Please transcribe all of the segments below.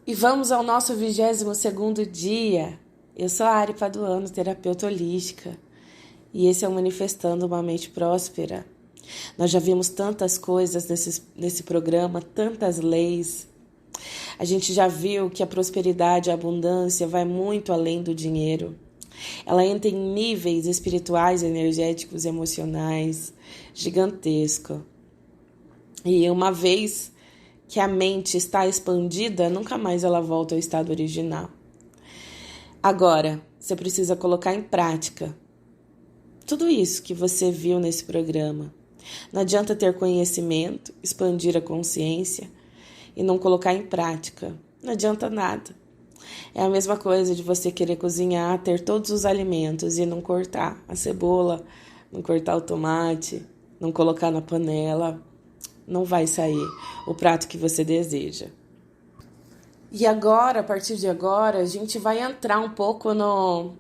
E vamos ao nosso 22º dia. Eu sou a Ari Paduano, terapeuta holística. E esse é o Manifestando uma Mente Próspera. Nós já vimos tantas coisas nesse programa, tantas leis. A gente já viu que a prosperidade e a abundância vai muito além do dinheiro. Ela entra em níveis espirituais, energéticos e emocionais gigantescos. E uma vez que a mente está expandida, nunca mais ela volta ao estado original. Agora, você precisa colocar em prática tudo isso que você viu nesse programa. Não adianta ter conhecimento, expandir a consciência e não colocar em prática. Não adianta nada. É a mesma coisa de você querer cozinhar, ter todos os alimentos e não cortar a cebola, não cortar o tomate, não colocar na panela. Não vai sair o prato que você deseja. E agora, a partir de agora, a gente vai entrar um pouco no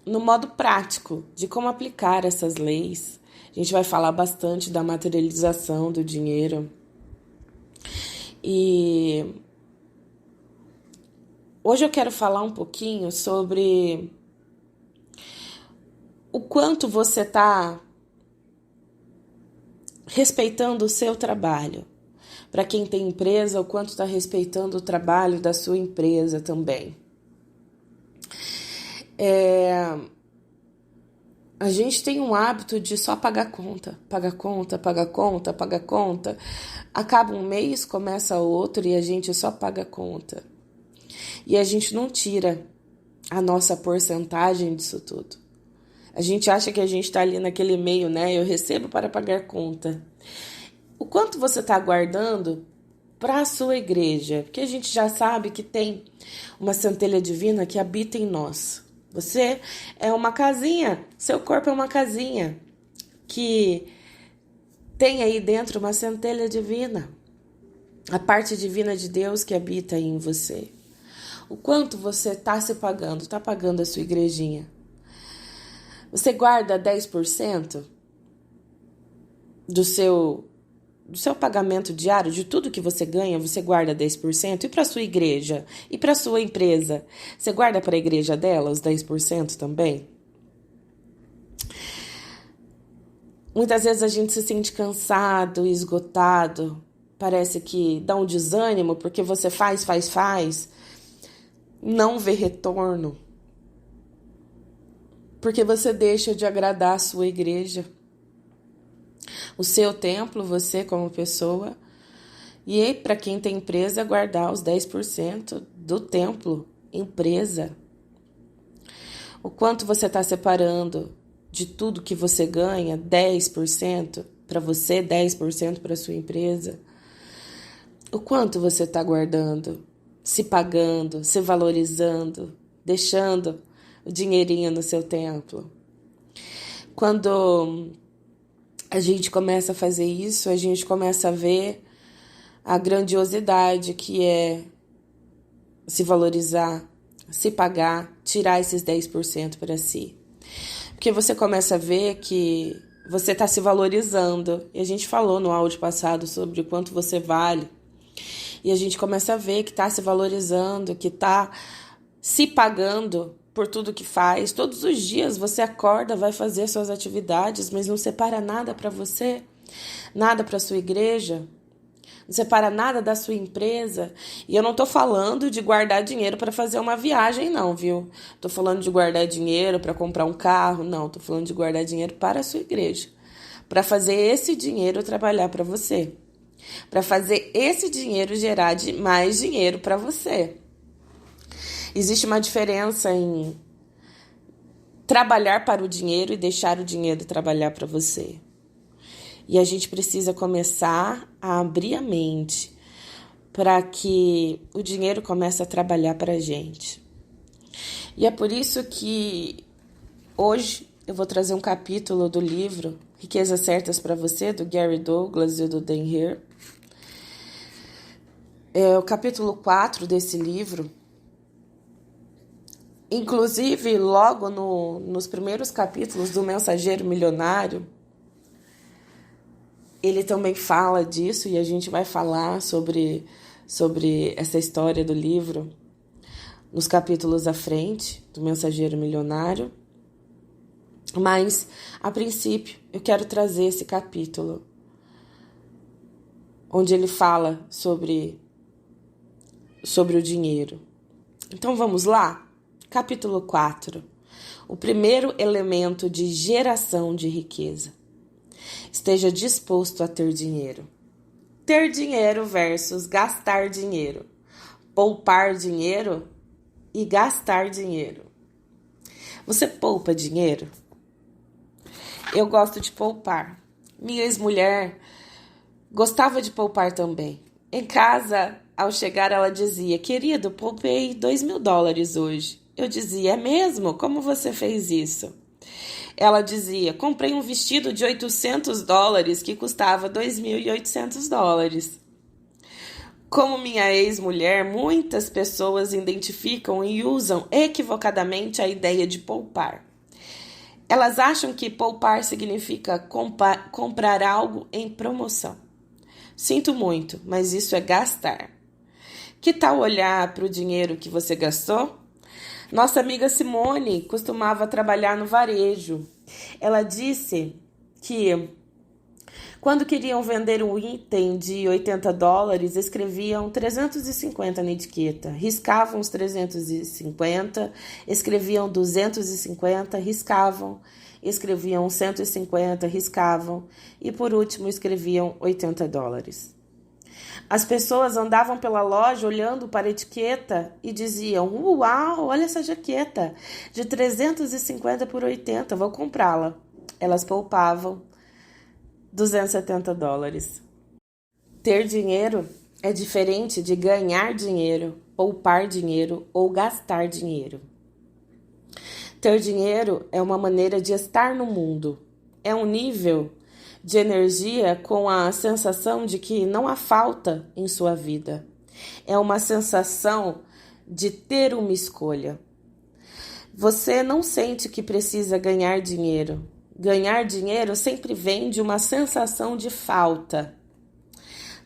modo prático de como aplicar essas leis. A gente vai falar bastante da materialização do dinheiro. E hoje eu quero falar um pouquinho sobre o quanto você está respeitando o seu trabalho. Para quem tem empresa, o quanto está respeitando o trabalho da sua empresa também. A gente tem um hábito de só pagar conta. Acaba um mês, começa outro e a gente só paga conta. E a gente não tira a nossa porcentagem disso tudo. A gente acha que a gente está ali naquele meio, né? Eu recebo para pagar conta. O quanto você está guardando para a sua igreja? Porque a gente já sabe que tem uma centelha divina que habita em nós. Você é uma casinha, seu corpo é uma casinha que tem aí dentro uma centelha divina. A parte divina de Deus que habita aí em você. O quanto você está se pagando? Está pagando a sua igrejinha? Você guarda 10% do seu pagamento diário, de tudo que você ganha, você guarda 10%? E para a sua igreja? E para a sua empresa? Você guarda para a igreja dela os 10% também? Muitas vezes a gente se sente cansado, esgotado. Parece que dá um desânimo porque você faz. Não vê retorno. Porque você deixa de agradar a sua igreja, o seu templo, você como pessoa. E para quem tem empresa, guardar os 10% do templo, empresa. O quanto você está separando de tudo que você ganha, 10% para você, 10% para sua empresa. O quanto você está guardando, se pagando, se valorizando, deixando o dinheirinho no seu templo. Quando a gente começa a fazer isso, a gente começa a ver a grandiosidade que é se valorizar, se pagar, tirar esses 10% para si. Porque você começa a ver que você está se valorizando. E a gente falou no áudio passado sobre o quanto você vale. E a gente começa a ver que está se valorizando, que está se pagando por tudo que faz. Todos os dias você acorda, vai fazer suas atividades, mas não separa nada para você, nada para sua igreja, não separa nada da sua empresa. E eu não tô falando de guardar dinheiro para fazer uma viagem, não, viu? Tô falando de guardar dinheiro para comprar um carro, não. Tô falando de guardar dinheiro para a sua igreja, para fazer esse dinheiro trabalhar para você, para fazer esse dinheiro gerar mais dinheiro para você. Existe uma diferença em trabalhar para o dinheiro e deixar o dinheiro trabalhar para você. E a gente precisa começar a abrir a mente para que o dinheiro comece a trabalhar para a gente. E é por isso que hoje eu vou trazer um capítulo do livro Riquezas Certas para Você, do Gary Douglas e do Dan Heer. É o capítulo 4 desse livro. Inclusive, logo nos primeiros capítulos do Mensageiro Milionário, ele também fala disso e a gente vai falar sobre sobre essa história do livro nos capítulos à frente do Mensageiro Milionário. Mas, a princípio, eu quero trazer esse capítulo onde ele fala sobre o dinheiro. Então vamos lá? Capítulo 4. O primeiro elemento de geração de riqueza. Esteja disposto a ter dinheiro. Ter dinheiro versus gastar dinheiro. Poupar dinheiro e gastar dinheiro. Você poupa dinheiro? Eu gosto de poupar. Minha ex-mulher gostava de poupar também. Em casa, ao chegar, ela dizia: querido, poupei $2.000 hoje. Eu dizia: é mesmo? Como você fez isso? Ela dizia: comprei um vestido de $800 que custava $2.800. Como minha ex-mulher, muitas pessoas identificam e usam equivocadamente a ideia de poupar. Elas acham que poupar significa comprar algo em promoção. Sinto muito, mas isso é gastar. Que tal olhar para o dinheiro que você gastou? Nossa amiga Simone costumava trabalhar no varejo. Ela disse que quando queriam vender um item de $80, escreviam 350 na etiqueta. Riscavam os 350, escreviam 250, riscavam. Escreviam 150, riscavam. E por último, escreviam $80. As pessoas andavam pela loja olhando para a etiqueta e diziam: uau, olha essa jaqueta, de 350 por 80, vou comprá-la. Elas poupavam $270. Ter dinheiro é diferente de ganhar dinheiro, poupar dinheiro ou gastar dinheiro. Ter dinheiro é uma maneira de estar no mundo. É um nível de energia com a sensação de que não há falta em sua vida. É uma sensação de ter uma escolha. Você não sente que precisa ganhar dinheiro. Ganhar dinheiro sempre vem de uma sensação de falta.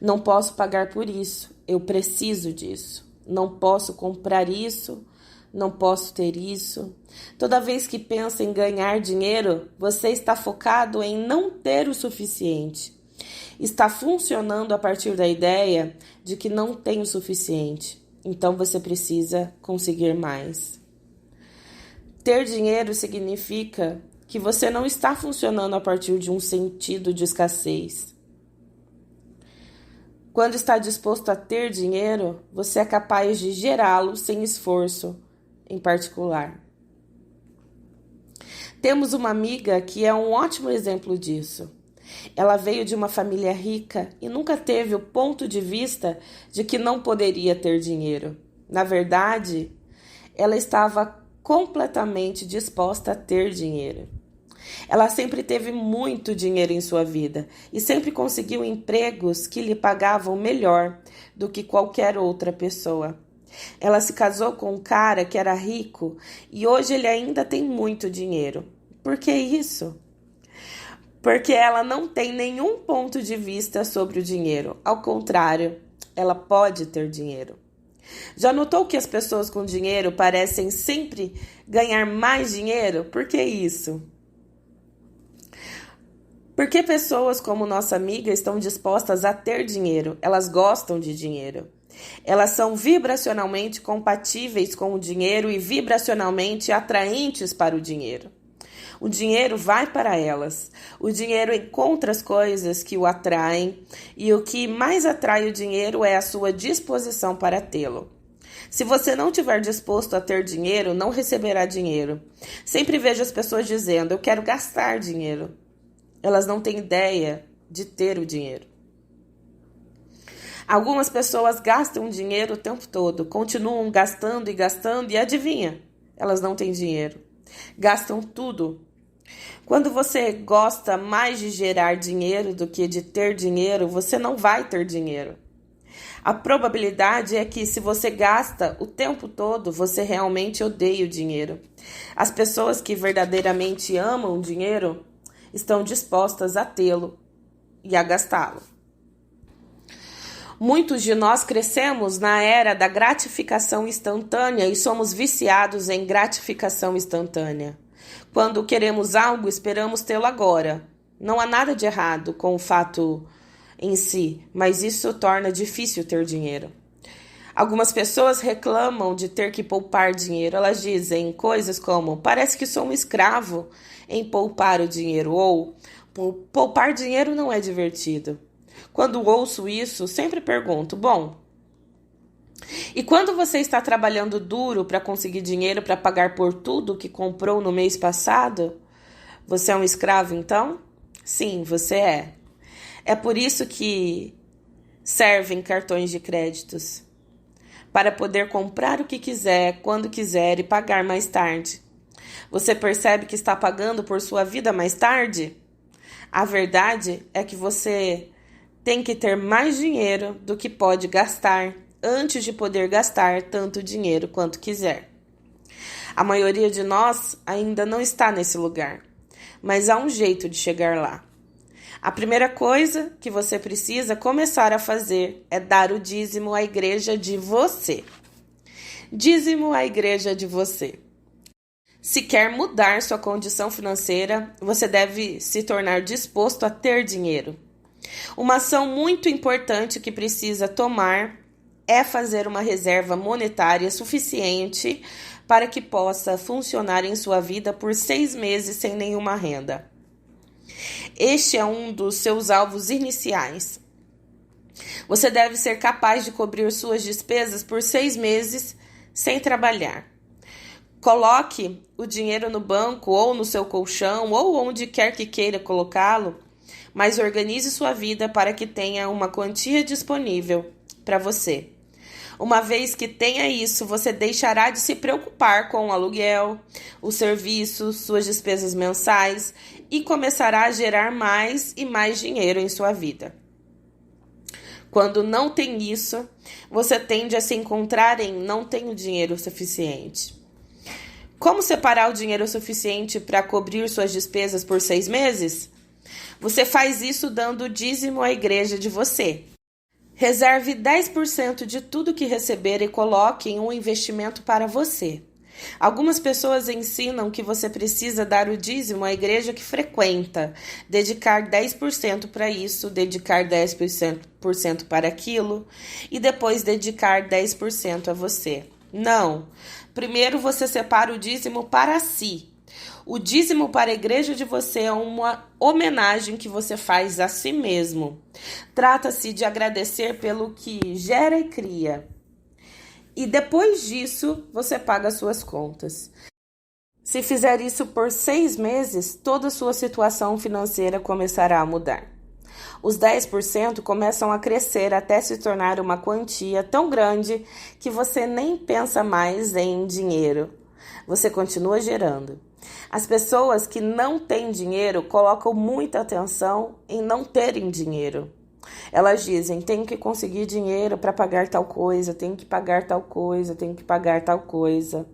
Não posso pagar por isso, eu preciso disso. Não posso comprar isso, não posso ter isso. Toda vez que pensa em ganhar dinheiro, você está focado em não ter o suficiente. Está funcionando a partir da ideia de que não tem o suficiente. Então você precisa conseguir mais. Ter dinheiro significa que você não está funcionando a partir de um sentido de escassez. Quando está disposto a ter dinheiro, você é capaz de gerá-lo sem esforço em particular. Temos uma amiga que é um ótimo exemplo disso. Ela veio de uma família rica e nunca teve o ponto de vista de que não poderia ter dinheiro. Na verdade, ela estava completamente disposta a ter dinheiro. Ela sempre teve muito dinheiro em sua vida e sempre conseguiu empregos que lhe pagavam melhor do que qualquer outra pessoa. Ela se casou com um cara que era rico e hoje ele ainda tem muito dinheiro. Por que isso? Porque ela não tem nenhum ponto de vista sobre o dinheiro. Ao contrário, ela pode ter dinheiro. Já notou que as pessoas com dinheiro parecem sempre ganhar mais dinheiro? Por que isso? Porque pessoas como nossa amiga estão dispostas a ter dinheiro. Elas gostam de dinheiro. Elas são vibracionalmente compatíveis com o dinheiro e vibracionalmente atraentes para o dinheiro. O dinheiro vai para elas. O dinheiro encontra as coisas que o atraem e o que mais atrai o dinheiro é a sua disposição para tê-lo. Se você não estiver disposto a ter dinheiro, não receberá dinheiro. Sempre vejo as pessoas dizendo: eu quero gastar dinheiro. Elas não têm ideia de ter o dinheiro. Algumas pessoas gastam dinheiro o tempo todo, continuam gastando e adivinha? Elas não têm dinheiro. Gastam tudo. Quando você gosta mais de gerar dinheiro do que de ter dinheiro, você não vai ter dinheiro. A probabilidade é que se você gasta o tempo todo, você realmente odeia o dinheiro. As pessoas que verdadeiramente amam o dinheiro estão dispostas a tê-lo e a gastá-lo. Muitos de nós crescemos na era da gratificação instantânea e somos viciados em gratificação instantânea. Quando queremos algo, esperamos tê-lo agora. Não há nada de errado com o fato em si, mas isso torna difícil ter dinheiro. Algumas pessoas reclamam de ter que poupar dinheiro. Elas dizem coisas como: parece que sou um escravo em poupar o dinheiro, ou poupar dinheiro não é divertido. Quando ouço isso, sempre pergunto: bom, e quando você está trabalhando duro para conseguir dinheiro para pagar por tudo que comprou no mês passado, você é um escravo então? Sim, você é. É por isso que servem cartões de créditos, para poder comprar o que quiser, quando quiser e pagar mais tarde. Você percebe que está pagando por sua vida mais tarde? A verdade é que você tem que ter mais dinheiro do que pode gastar antes de poder gastar tanto dinheiro quanto quiser. A maioria de nós ainda não está nesse lugar, mas há um jeito de chegar lá. A primeira coisa que você precisa começar a fazer é dar o dízimo à igreja de você. Dízimo à igreja de você. Se quer mudar sua condição financeira, você deve se tornar disposto a ter dinheiro. Uma ação muito importante que precisa tomar é fazer uma reserva monetária suficiente para que possa funcionar em sua vida por 6 meses sem nenhuma renda. Este é um dos seus alvos iniciais. Você deve ser capaz de cobrir suas despesas por 6 meses sem trabalhar. Coloque o dinheiro no banco ou no seu colchão ou onde quer que queira colocá-lo, mas organize sua vida para que tenha uma quantia disponível para você. Uma vez que tenha isso, você deixará de se preocupar com o aluguel, o serviço, suas despesas mensais e começará a gerar mais e mais dinheiro em sua vida. Quando não tem isso, você tende a se encontrar em não tenho dinheiro suficiente. Como separar o dinheiro suficiente para cobrir suas despesas por 6 meses? Você faz isso dando o dízimo à igreja de você. Reserve 10% de tudo que receber e coloque em um investimento para você. Algumas pessoas ensinam que você precisa dar o dízimo à igreja que frequenta, dedicar 10% para isso, dedicar 10% para aquilo e depois dedicar 10% a você. Não! Primeiro você separa o dízimo para si. O dízimo para a igreja de você é uma homenagem que você faz a si mesmo. Trata-se de agradecer pelo que gera e cria. E depois disso, você paga suas contas. Se fizer isso por 6 meses, toda a sua situação financeira começará a mudar. Os 10% começam a crescer até se tornar uma quantia tão grande que você nem pensa mais em dinheiro. Você continua gerando. As pessoas que não têm dinheiro colocam muita atenção em não terem dinheiro. Elas dizem: tenho que conseguir dinheiro para pagar tal coisa, tenho que pagar tal coisa, tenho que pagar tal coisa.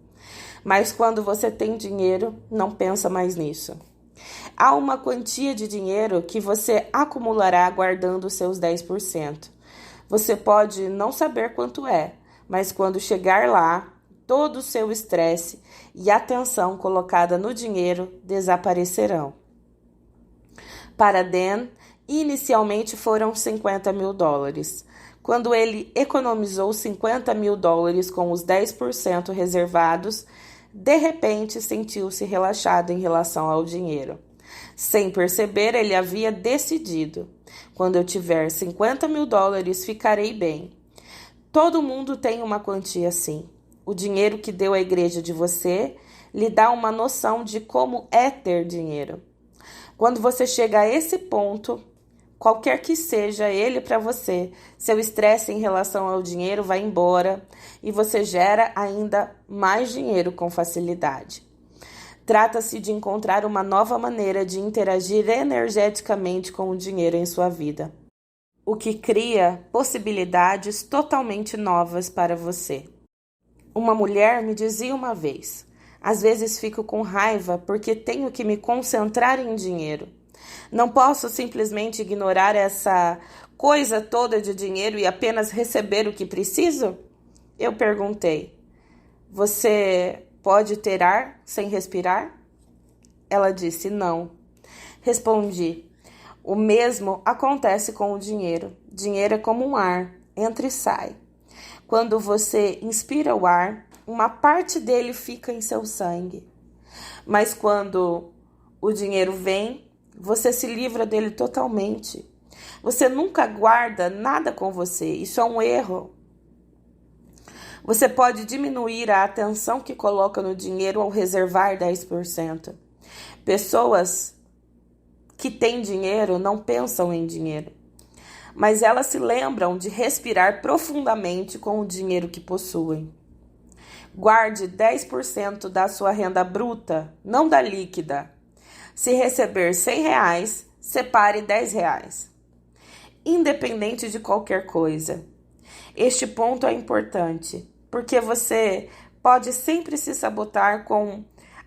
Mas quando você tem dinheiro, não pensa mais nisso. Há uma quantia de dinheiro que você acumulará guardando os seus 10%. Você pode não saber quanto é, mas quando chegar lá, todo o seu estresse e atenção colocada no dinheiro desaparecerão. Para Dan, inicialmente foram $50.000. Quando ele economizou $50.000 com os 10% reservados, de repente sentiu-se relaxado em relação ao dinheiro. Sem perceber, ele havia decidido: quando eu tiver $50.000, ficarei bem. Todo mundo tem uma quantia assim. O dinheiro que deu à igreja de você lhe dá uma noção de como é ter dinheiro. Quando você chega a esse ponto, qualquer que seja ele para você, seu estresse em relação ao dinheiro vai embora e você gera ainda mais dinheiro com facilidade. Trata-se de encontrar uma nova maneira de interagir energeticamente com o dinheiro em sua vida, o que cria possibilidades totalmente novas para você. Uma mulher me dizia uma vez: às vezes fico com raiva porque tenho que me concentrar em dinheiro. Não posso simplesmente ignorar essa coisa toda de dinheiro e apenas receber o que preciso? Eu perguntei. Você pode ter ar sem respirar? Ela disse não. Respondi. O mesmo acontece com o dinheiro. Dinheiro é como um ar, entra e sai. Quando você inspira o ar, uma parte dele fica em seu sangue. Mas quando o dinheiro vem, você se livra dele totalmente. Você nunca guarda nada com você. Isso é um erro. Você pode diminuir a atenção que coloca no dinheiro ao reservar 10%. Pessoas que têm dinheiro não pensam em dinheiro, mas elas se lembram de respirar profundamente com o dinheiro que possuem. Guarde 10% da sua renda bruta, não da líquida. Se receber R$100, separe R$10. Independente de qualquer coisa. Este ponto é importante, porque você pode sempre se sabotar com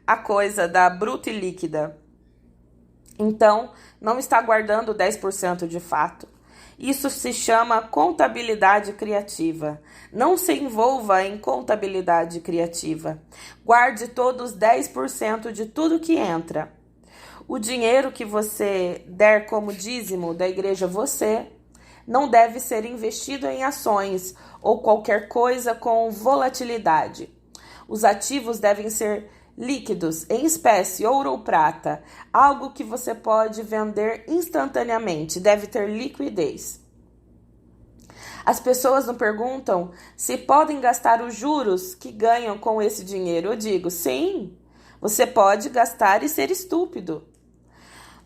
a coisa da bruta e líquida. Então, não está guardando 10% de fato. Isso se chama contabilidade criativa. Não se envolva em contabilidade criativa. Guarde todos 10% de tudo que entra. O dinheiro que você der como dízimo da igreja não deve ser investido em ações ou qualquer coisa com volatilidade. Os ativos devem ser líquidos, em espécie, ouro ou prata, algo que você pode vender instantaneamente, deve ter liquidez. As pessoas não perguntam se podem gastar os juros que ganham com esse dinheiro. Eu digo, sim, você pode gastar e ser estúpido.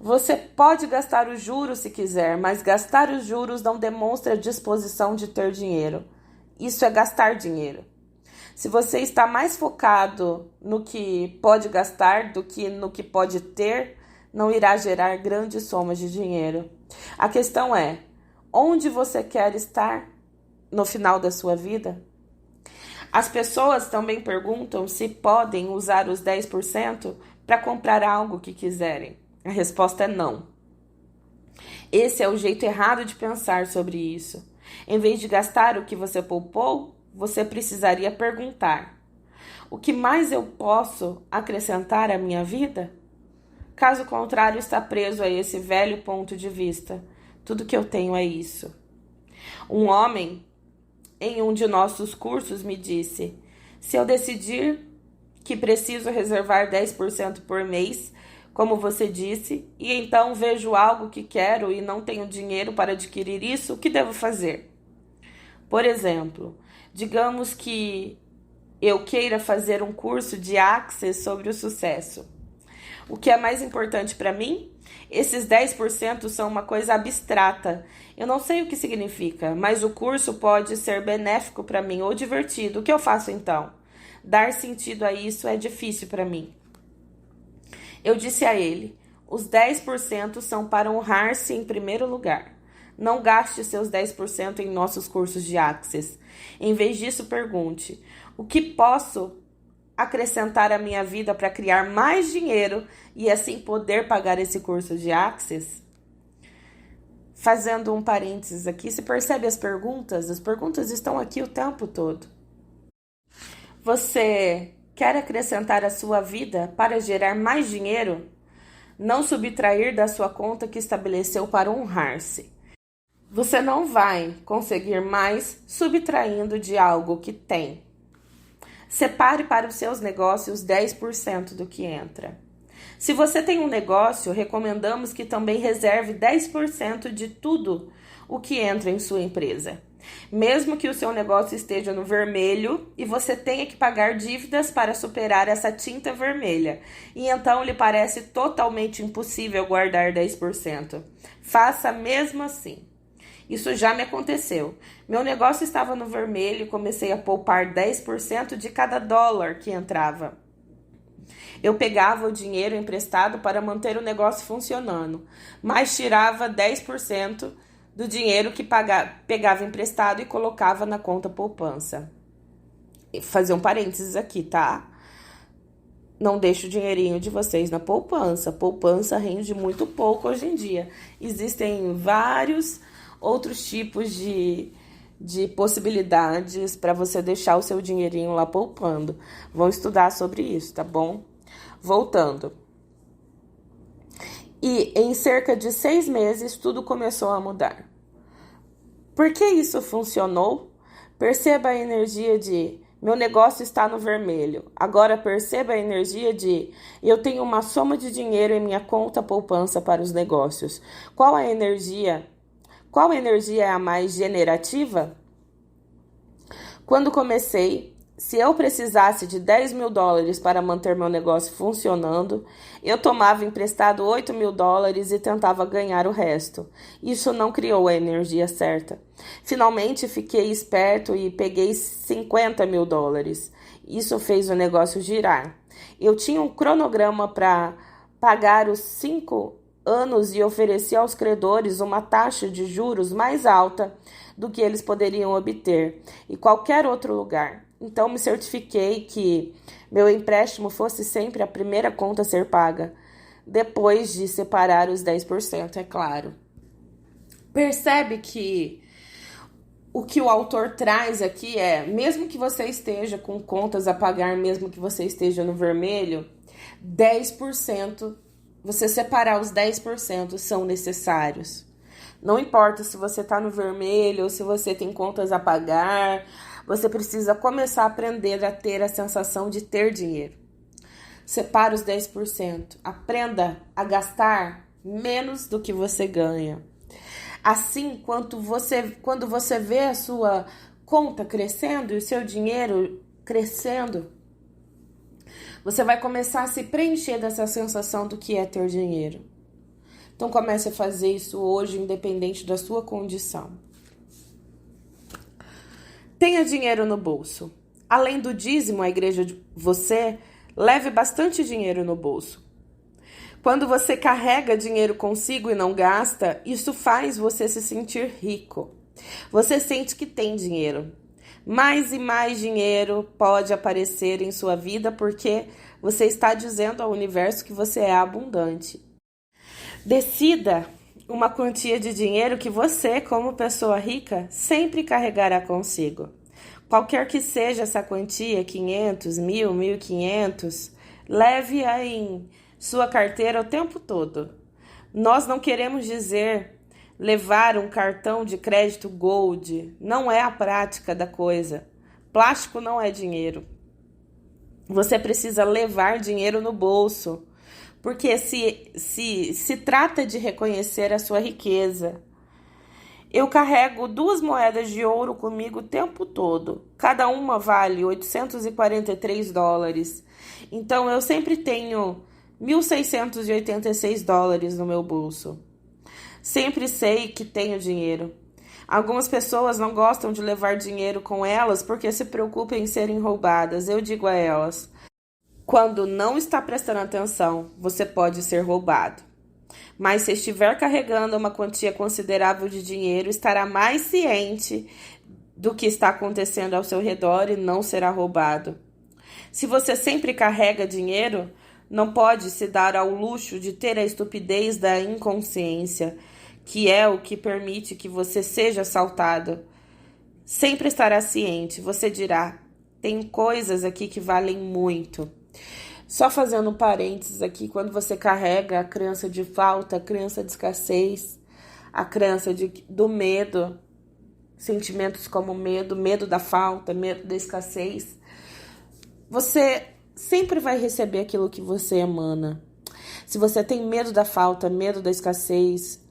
Você pode gastar os juros se quiser, mas gastar os juros não demonstra disposição de ter dinheiro. Isso é gastar dinheiro. Se você está mais focado no que pode gastar do que no que pode ter, não irá gerar grandes somas de dinheiro. A questão é, onde você quer estar no final da sua vida? As pessoas também perguntam se podem usar os 10% para comprar algo que quiserem. A resposta é não. Esse é o jeito errado de pensar sobre isso. Em vez de gastar o que você poupou, você precisaria perguntar: o que mais eu posso acrescentar à minha vida? Caso contrário, está preso a esse velho ponto de vista. Tudo que eu tenho é isso. Um homem, em um de nossos cursos, me disse: se eu decidir que preciso reservar 10% por mês, como você disse, e então vejo algo que quero e não tenho dinheiro para adquirir isso, o que devo fazer? Por exemplo, digamos que eu queira fazer um curso de Access sobre o sucesso. O que é mais importante para mim? Esses 10% são uma coisa abstrata. Eu não sei o que significa, mas o curso pode ser benéfico para mim ou divertido. O que eu faço então? Dar sentido a isso é difícil para mim. Eu disse a ele: os 10% são para honrar-se em primeiro lugar. Não gaste seus 10% em nossos cursos de Access. Em vez disso, pergunte: o que posso acrescentar à minha vida para criar mais dinheiro e assim poder pagar esse curso de Access? Fazendo um parênteses aqui, se percebe as perguntas? As perguntas estão aqui o tempo todo. Você quer acrescentar à sua vida para gerar mais dinheiro? Não subtrair da sua conta que estabeleceu para honrar-se. Você não vai conseguir mais subtraindo de algo que tem. Separe para os seus negócios 10% do que entra. Se você tem um negócio, recomendamos que também reserve 10% de tudo o que entra em sua empresa. Mesmo que o seu negócio esteja no vermelho e você tenha que pagar dívidas para superar essa tinta vermelha, e então lhe parece totalmente impossível guardar 10%. Faça mesmo assim. Isso já me aconteceu. Meu negócio estava no vermelho e comecei a poupar 10% de cada dólar que entrava. Eu pegava o dinheiro emprestado para manter o negócio funcionando, mas tirava 10% do dinheiro que pegava emprestado e colocava na conta poupança. E fazer um parênteses aqui, tá? Não deixe o dinheirinho de vocês na poupança. Poupança rende muito pouco hoje em dia. Existem vários outros tipos de possibilidades para você deixar o seu dinheirinho lá poupando. Vão estudar sobre isso, tá bom? Voltando. E em cerca de 6 meses, tudo começou a mudar. Por que isso funcionou? Perceba a energia de meu negócio está no vermelho. Agora perceba a energia de eu tenho uma soma de dinheiro em minha conta poupança para os negócios. Qual energia é a mais generativa? Quando comecei, se eu precisasse de 10 mil dólares para manter meu negócio funcionando, eu tomava emprestado 8 mil dólares e tentava ganhar o resto. Isso não criou a energia certa. Finalmente, fiquei esperto e peguei 50 mil dólares. Isso fez o negócio girar. Eu tinha um cronograma para pagar os 5 anos e ofereci aos credores uma taxa de juros mais alta do que eles poderiam obter em qualquer outro lugar. Então, me certifiquei que meu empréstimo fosse sempre a primeira conta a ser paga, depois de separar os 10%, é claro. Percebe que o que o autor traz aqui é, mesmo que você esteja com contas a pagar, mesmo que você esteja no vermelho, 10%, você separar os 10% são necessários. Não importa se você está no vermelho ou se você tem contas a pagar, você precisa começar a aprender a ter a sensação de ter dinheiro. Separe os 10%. Aprenda a gastar menos do que você ganha. Assim, quando você vê a sua conta crescendo e o seu dinheiro crescendo, você vai começar a se preencher dessa sensação do que é ter dinheiro. Então, comece a fazer isso hoje, independente da sua condição. Tenha dinheiro no bolso. Além do dízimo, a igreja de você leve bastante dinheiro no bolso. Quando você carrega dinheiro consigo e não gasta, isso faz você se sentir rico. Você sente que tem dinheiro. Mais e mais dinheiro pode aparecer em sua vida porque você está dizendo ao universo que você é abundante. Decida uma quantia de dinheiro que você, como pessoa rica, sempre carregará consigo. Qualquer que seja essa quantia, 500, 1.000, 1.500, leve-a em sua carteira o tempo todo. Nós não queremos dizer levar um cartão de crédito Gold. Não é a prática da coisa. Plástico não é dinheiro. Você precisa levar dinheiro no bolso. Porque se trata de reconhecer a sua riqueza. Eu carrego 2 moedas de ouro comigo o tempo todo. Cada uma vale 843 dólares. Então, eu sempre tenho 1.686 dólares no meu bolso. Sempre sei que tenho dinheiro. Algumas pessoas não gostam de levar dinheiro com elas porque se preocupam em serem roubadas. Eu digo a elas: quando não está prestando atenção, você pode ser roubado. Mas se estiver carregando uma quantia considerável de dinheiro, estará mais ciente do que está acontecendo ao seu redor e não será roubado. Se você sempre carrega dinheiro, não pode se dar ao luxo de ter a estupidez da inconsciência, que é o que permite que você seja assaltado. Sempre estará ciente, você dirá: tem coisas aqui que valem muito. Só fazendo um parênteses aqui, quando você carrega a crença de falta, a crença de escassez, a crença do medo, sentimentos como medo da falta, medo da escassez, você sempre vai receber aquilo que você emana. Se você tem medo da falta, medo da escassez,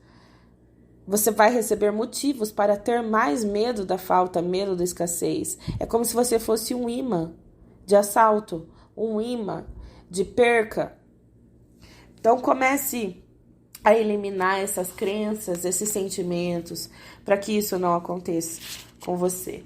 você vai receber motivos para ter mais medo da falta, medo da escassez. É como se você fosse um imã de assalto, um imã de perca. Então comece a eliminar essas crenças, esses sentimentos, para que isso não aconteça com você.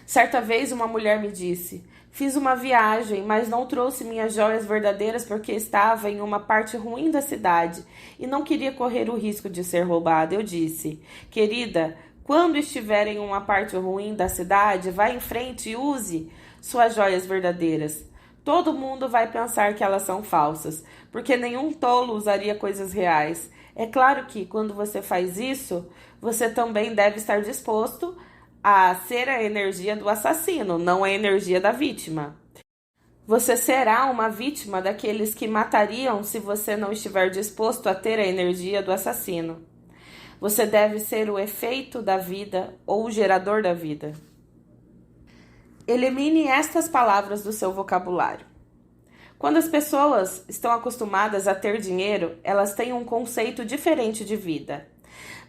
Certa vez uma mulher me disse: fiz uma viagem, mas não trouxe minhas joias verdadeiras porque estava em uma parte ruim da cidade e não queria correr o risco de ser roubada. Eu disse: querida, quando estiver em uma parte ruim da cidade, vá em frente e use suas joias verdadeiras. Todo mundo vai pensar que elas são falsas, porque nenhum tolo usaria coisas reais. É claro que quando você faz isso, você também deve estar disposto a ser a energia do assassino, não a energia da vítima. Você será uma vítima daqueles que matariam se você não estiver disposto a ter a energia do assassino. Você deve ser o efeito da vida ou o gerador da vida. Elimine estas palavras do seu vocabulário. Quando as pessoas estão acostumadas a ter dinheiro, elas têm um conceito diferente de vida.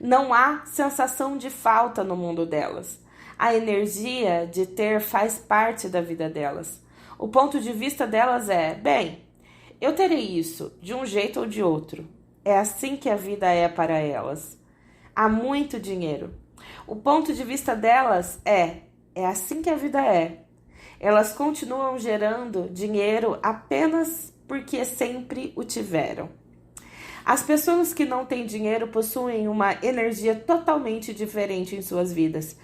Não há sensação de falta no mundo delas. A energia de ter faz parte da vida delas. O ponto de vista delas é: bem, eu terei isso de um jeito ou de outro. É assim que a vida é para elas. Há muito dinheiro. O ponto de vista delas é assim que a vida é. Elas continuam gerando dinheiro apenas porque sempre o tiveram. As pessoas que não têm dinheiro possuem uma energia totalmente diferente em suas vidas,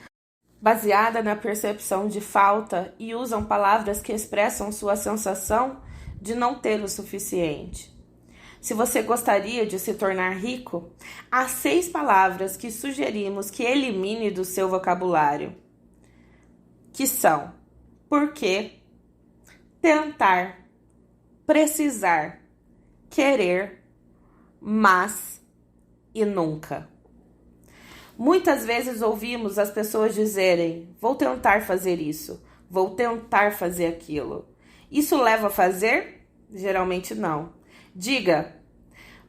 baseada na percepção de falta, e usam palavras que expressam sua sensação de não ter o suficiente. Se você gostaria de se tornar rico, há 6 palavras que sugerimos que elimine do seu vocabulário, que são: porque, tentar, precisar, querer, mas e nunca. Muitas vezes ouvimos as pessoas dizerem: vou tentar fazer isso, vou tentar fazer aquilo. Isso leva a fazer? Geralmente não. Diga: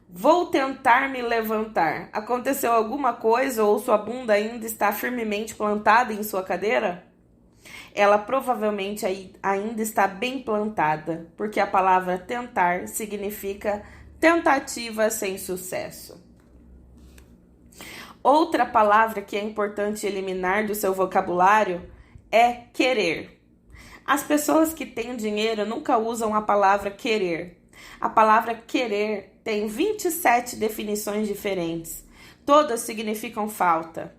vou tentar me levantar. Aconteceu alguma coisa ou sua bunda ainda está firmemente plantada em sua cadeira? Ela provavelmente ainda está bem plantada, porque a palavra tentar significa tentativa sem sucesso. Outra palavra que é importante eliminar do seu vocabulário é querer. As pessoas que têm dinheiro nunca usam a palavra querer. A palavra querer tem 27 definições diferentes. Todas significam falta.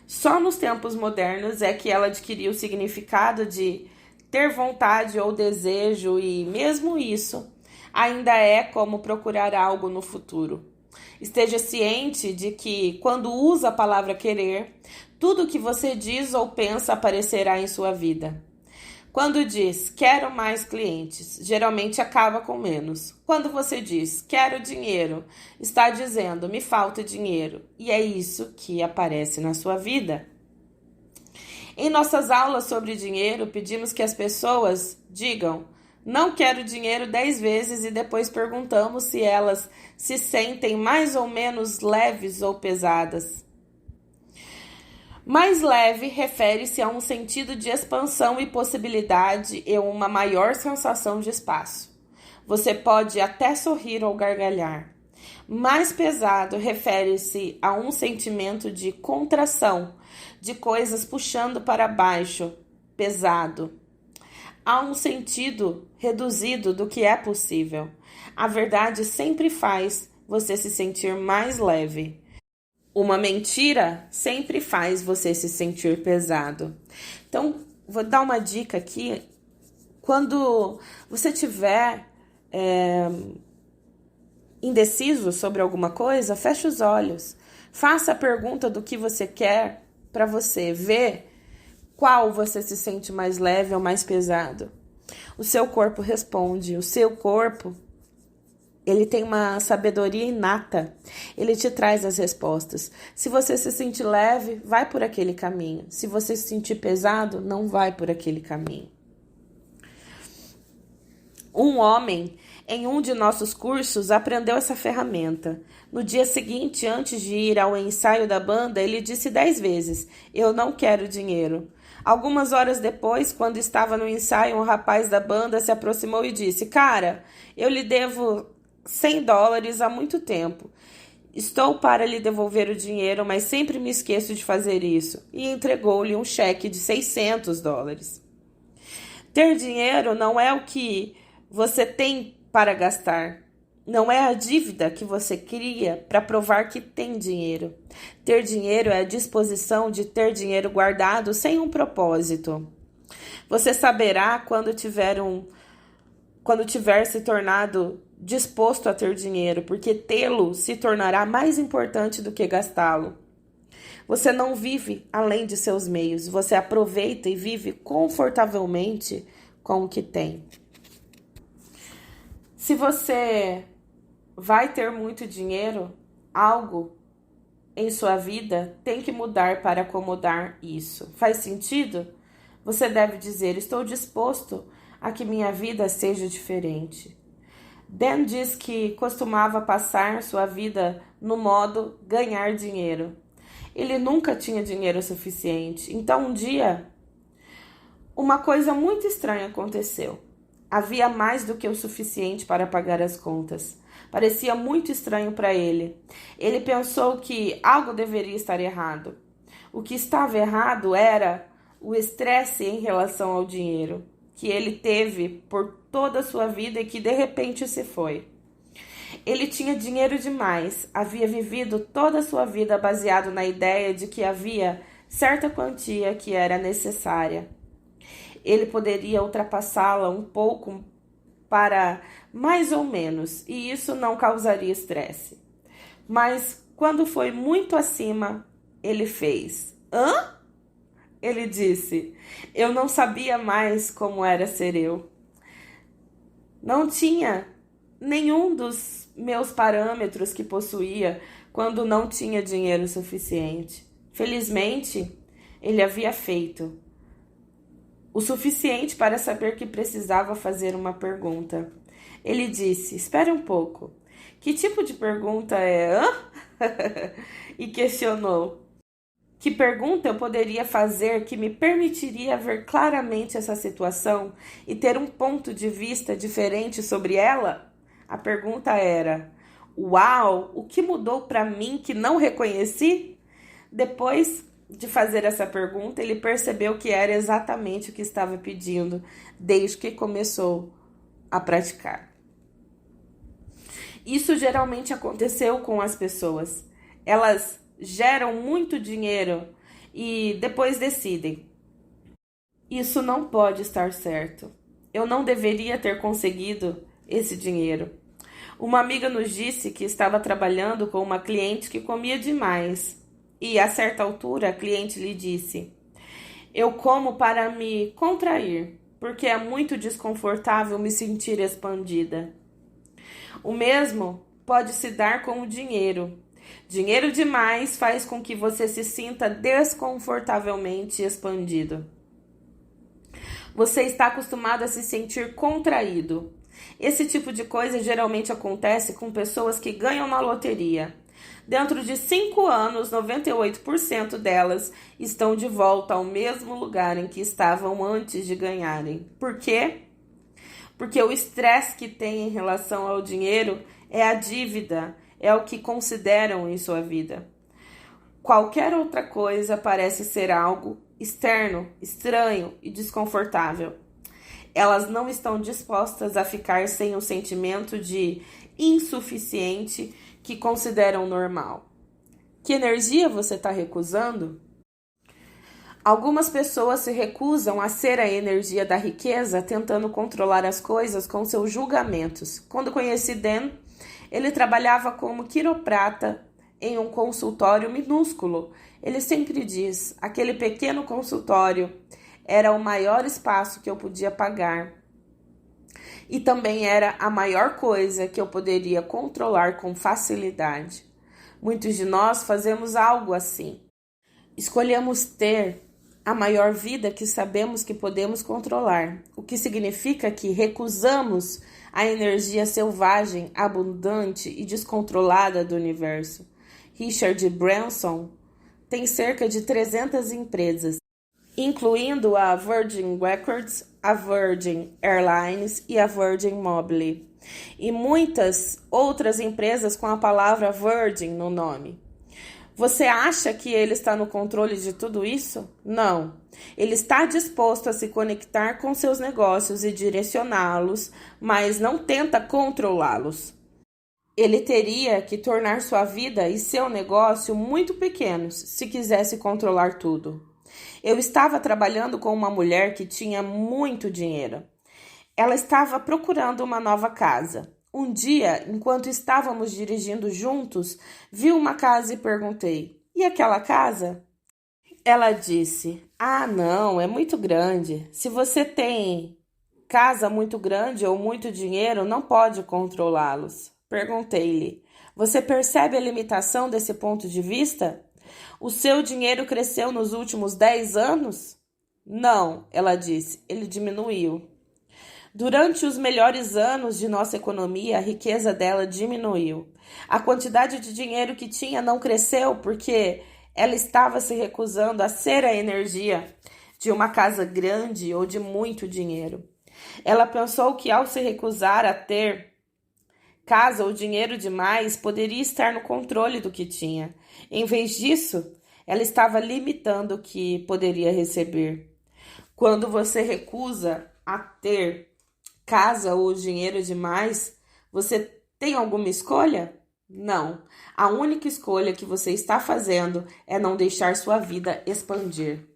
Só nos tempos modernos é que ela adquiriu o significado de ter vontade ou desejo, e mesmo isso ainda é como procurar algo no futuro. Esteja ciente de que, quando usa a palavra querer, tudo o que você diz ou pensa aparecerá em sua vida. Quando diz quero mais clientes, geralmente acaba com menos. Quando você diz quero dinheiro, está dizendo me falta dinheiro, e é isso que aparece na sua vida. Em nossas aulas sobre dinheiro, pedimos que as pessoas digam não quero dinheiro 10 vezes e depois perguntamos se elas se sentem mais ou menos leves ou pesadas. Mais leve refere-se a um sentido de expansão e possibilidade e uma maior sensação de espaço. Você pode até sorrir ou gargalhar. Mais pesado refere-se a um sentimento de contração, de coisas puxando para baixo, pesado. Há um sentido reduzido do que é possível. A verdade sempre faz você se sentir mais leve. Uma mentira sempre faz você se sentir pesado. Então, vou dar uma dica aqui. Quando você tiver indeciso sobre alguma coisa, feche os olhos. Faça a pergunta do que você quer para você ver qual você se sente mais leve ou mais pesado. O seu corpo responde. O seu corpo, ele tem uma sabedoria inata. Ele te traz as respostas. Se você se sentir leve, vai por aquele caminho. Se você se sentir pesado, não vai por aquele caminho. Um homem, em um de nossos cursos, aprendeu essa ferramenta. No dia seguinte, antes de ir ao ensaio da banda, ele disse 10 vezes: eu não quero dinheiro. Algumas horas depois, quando estava no ensaio, um rapaz da banda se aproximou e disse: cara, eu lhe devo $100 há muito tempo. Estou para lhe devolver o dinheiro, mas sempre me esqueço de fazer isso. E entregou-lhe um cheque de $600. Ter dinheiro não é o que você tem para gastar. Não é a dívida que você cria para provar que tem dinheiro. Ter dinheiro é a disposição de ter dinheiro guardado sem um propósito. Você saberá quando quando tiver se tornado disposto a ter dinheiro, porque tê-lo se tornará mais importante do que gastá-lo. Você não vive além de seus meios, você aproveita e vive confortavelmente com o que tem. Se você vai ter muito dinheiro, algo em sua vida tem que mudar para acomodar isso. Faz sentido? Você deve dizer: estou disposto a que minha vida seja diferente. Dan diz que costumava passar sua vida no modo ganhar dinheiro. Ele nunca tinha dinheiro suficiente. Então, um dia, uma coisa muito estranha aconteceu. Havia mais do que o suficiente para pagar as contas. Parecia muito estranho para ele. Ele pensou que algo deveria estar errado. O que estava errado era o estresse em relação ao dinheiro, que ele teve por toda a sua vida e que de repente se foi. Ele tinha dinheiro demais, havia vivido toda a sua vida baseado na ideia de que havia certa quantia que era necessária. Ele poderia ultrapassá-la um pouco para mais ou menos, e isso não causaria estresse. Mas quando foi muito acima, ele fez: hã? Ele disse: eu não sabia mais como era ser eu. Não tinha nenhum dos meus parâmetros que possuía quando não tinha dinheiro suficiente. Felizmente, ele havia feito o suficiente para saber que precisava fazer uma pergunta. Ele disse: espere um pouco. Que tipo de pergunta é? Hã? E questionou: que pergunta eu poderia fazer que me permitiria ver claramente essa situação e ter um ponto de vista diferente sobre ela? A pergunta era: uau, o que mudou para mim que não reconheci? Depois de fazer essa pergunta, ele percebeu que era exatamente o que estava pedindo desde que começou a praticar. Isso geralmente aconteceu com as pessoas. Elas geram muito dinheiro e depois decidem: isso não pode estar certo. Eu não deveria ter conseguido esse dinheiro. Uma amiga nos disse que estava trabalhando com uma cliente que comia demais. E, a certa altura, a cliente lhe disse: eu como para me contrair, porque é muito desconfortável me sentir expandida. O mesmo pode se dar com o dinheiro. Dinheiro demais faz com que você se sinta desconfortavelmente expandido. Você está acostumado a se sentir contraído. Esse tipo de coisa geralmente acontece com pessoas que ganham na loteria. Dentro de 5 anos, 98% delas estão de volta ao mesmo lugar em que estavam antes de ganharem. Por quê? Porque o estresse que têm em relação ao dinheiro é a dívida, é o que consideram em sua vida. Qualquer outra coisa parece ser algo externo, estranho e desconfortável. Elas não estão dispostas a ficar sem o sentimento de insuficiente que consideram normal. Que energia você está recusando? Algumas pessoas se recusam a ser a energia da riqueza, tentando controlar as coisas com seus julgamentos. Quando conheci Dan, ele trabalhava como quiroprata em um consultório minúsculo. Ele sempre diz: aquele pequeno consultório era o maior espaço que eu podia pagar. E também era a maior coisa que eu poderia controlar com facilidade. Muitos de nós fazemos algo assim. Escolhemos ter a maior vida que sabemos que podemos controlar, o que significa que recusamos a energia selvagem, abundante e descontrolada do universo. Richard Branson tem cerca de 300 empresas, incluindo a Virgin Records, a Virgin Airlines e a Virgin Mobile, e muitas outras empresas com a palavra Virgin no nome. Você acha que ele está no controle de tudo isso? Não. Ele está disposto a se conectar com seus negócios e direcioná-los, mas não tenta controlá-los. Ele teria que tornar sua vida e seu negócio muito pequenos se quisesse controlar tudo. Eu estava trabalhando com uma mulher que tinha muito dinheiro. Ela estava procurando uma nova casa. Um dia, enquanto estávamos dirigindo juntos, vi uma casa e perguntei: "E aquela casa?" Ela disse: "Ah, não, é muito grande. Se você tem casa muito grande ou muito dinheiro, não pode controlá-los." Perguntei-lhe: "Você percebe a limitação desse ponto de vista? O seu dinheiro cresceu nos últimos 10 anos?" "Não," ela disse, "ele diminuiu." Durante os melhores anos de nossa economia, a riqueza dela diminuiu. A quantidade de dinheiro que tinha não cresceu porque ela estava se recusando a ser a energia de uma casa grande ou de muito dinheiro. Ela pensou que ao se recusar a ter casa ou dinheiro demais, poderia estar no controle do que tinha. Em vez disso, ela estava limitando o que poderia receber. Quando você recusa a ter casa ou dinheiro demais, você tem alguma escolha? Não. A única escolha que você está fazendo é não deixar sua vida expandir.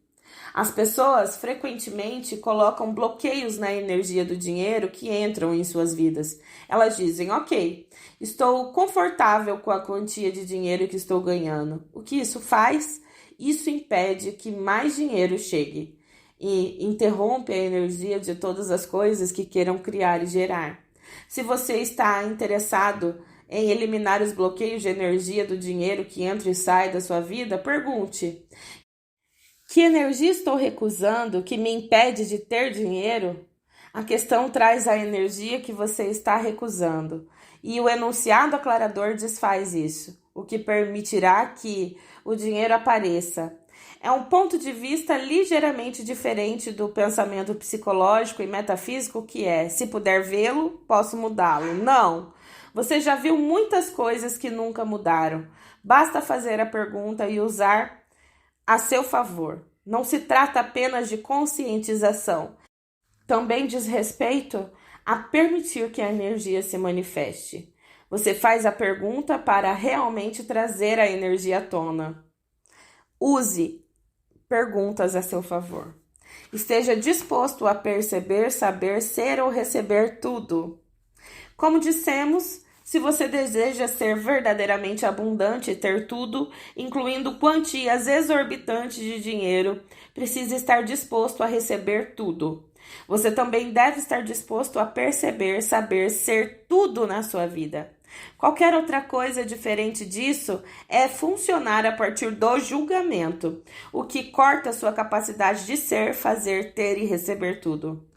As pessoas frequentemente colocam bloqueios na energia do dinheiro que entram em suas vidas. Elas dizem: "Ok, estou confortável com a quantia de dinheiro que estou ganhando." O que isso faz? Isso impede que mais dinheiro chegue e interrompe a energia de todas as coisas que queiram criar e gerar. Se você está interessado em eliminar os bloqueios de energia do dinheiro que entra e sai da sua vida, pergunte: que energia estou recusando que me impede de ter dinheiro? A questão traz a energia que você está recusando, e o enunciado aclarador desfaz isso, o que permitirá que o dinheiro apareça. É um ponto de vista ligeiramente diferente do pensamento psicológico e metafísico, que é: se puder vê-lo, posso mudá-lo. Não! Você já viu muitas coisas que nunca mudaram. Basta fazer a pergunta e usar a seu favor. Não se trata apenas de conscientização. Também diz respeito a permitir que a energia se manifeste. Você faz a pergunta para realmente trazer a energia à tona. Use perguntas a seu favor. Esteja disposto a perceber, saber, ser ou receber tudo. Como dissemos, se você deseja ser verdadeiramente abundante e ter tudo, incluindo quantias exorbitantes de dinheiro, precisa estar disposto a receber tudo. Você também deve estar disposto a perceber, saber, ser tudo na sua vida. Qualquer outra coisa diferente disso é funcionar a partir do julgamento, o que corta sua capacidade de ser, fazer, ter e receber tudo.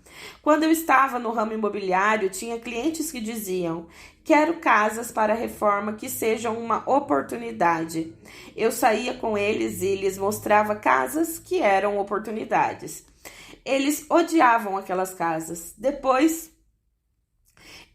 Quando eu estava no ramo imobiliário, tinha clientes que diziam: "Quero casas para reforma que sejam uma oportunidade." Eu saía com eles e lhes mostrava casas que eram oportunidades. Eles odiavam aquelas casas. Depois,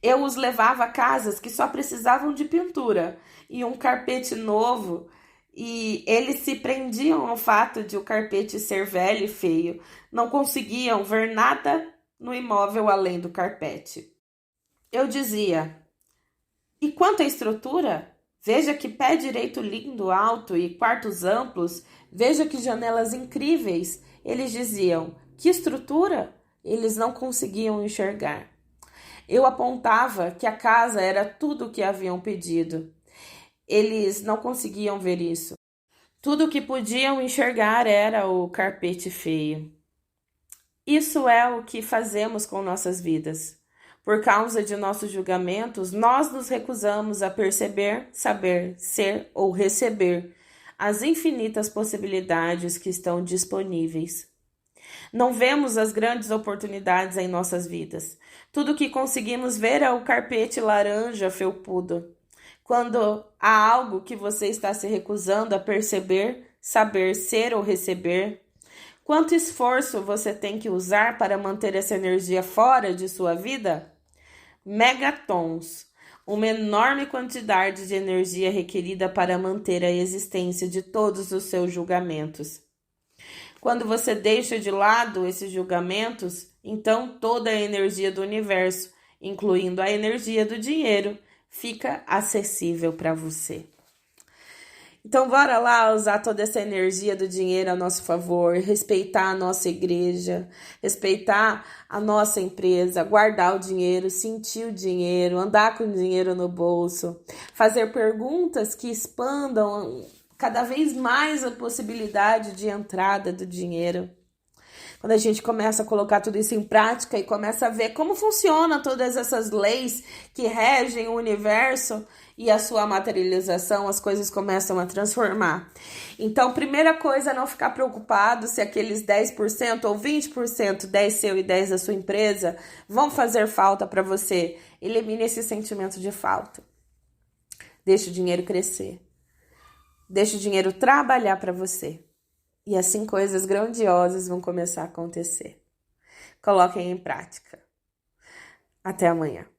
eu os levava a casas que só precisavam de pintura e um carpete novo, e eles se prendiam ao fato de o carpete ser velho e feio. Não conseguiam ver nada no imóvel além do carpete. Eu dizia: "E quanto à estrutura? Veja que pé direito lindo, alto e quartos amplos. Veja que janelas incríveis." Eles diziam: "Que estrutura?" Eles não conseguiam enxergar. Eu apontava que a casa era tudo o que haviam pedido. Eles não conseguiam ver isso. Tudo o que podiam enxergar era o carpete feio. Isso é o que fazemos com nossas vidas. Por causa de nossos julgamentos, nós nos recusamos a perceber, saber, ser ou receber as infinitas possibilidades que estão disponíveis. Não vemos as grandes oportunidades em nossas vidas. Tudo que conseguimos ver é o carpete laranja felpudo. Quando há algo que você está se recusando a perceber, saber, ser ou receber, quanto esforço você tem que usar para manter essa energia fora de sua vida? Megatons, uma enorme quantidade de energia requerida para manter a existência de todos os seus julgamentos. Quando você deixa de lado esses julgamentos, então toda a energia do universo, incluindo a energia do dinheiro, fica acessível para você. Então, bora lá usar toda essa energia do dinheiro a nosso favor, respeitar a nossa igreja, respeitar a nossa empresa, guardar o dinheiro, sentir o dinheiro, andar com o dinheiro no bolso, fazer perguntas que expandam cada vez mais a possibilidade de entrada do dinheiro. Quando a gente começa a colocar tudo isso em prática e começa a ver como funciona todas essas leis que regem o universo e a sua materialização, as coisas começam a transformar. Então, primeira coisa é não ficar preocupado se aqueles 10% ou 20%, 10 seu e 10 da sua empresa, vão fazer falta para você. Elimine esse sentimento de falta. Deixe o dinheiro crescer. Deixe o dinheiro trabalhar para você. E assim coisas grandiosas vão começar a acontecer. Coloquem em prática. Até amanhã.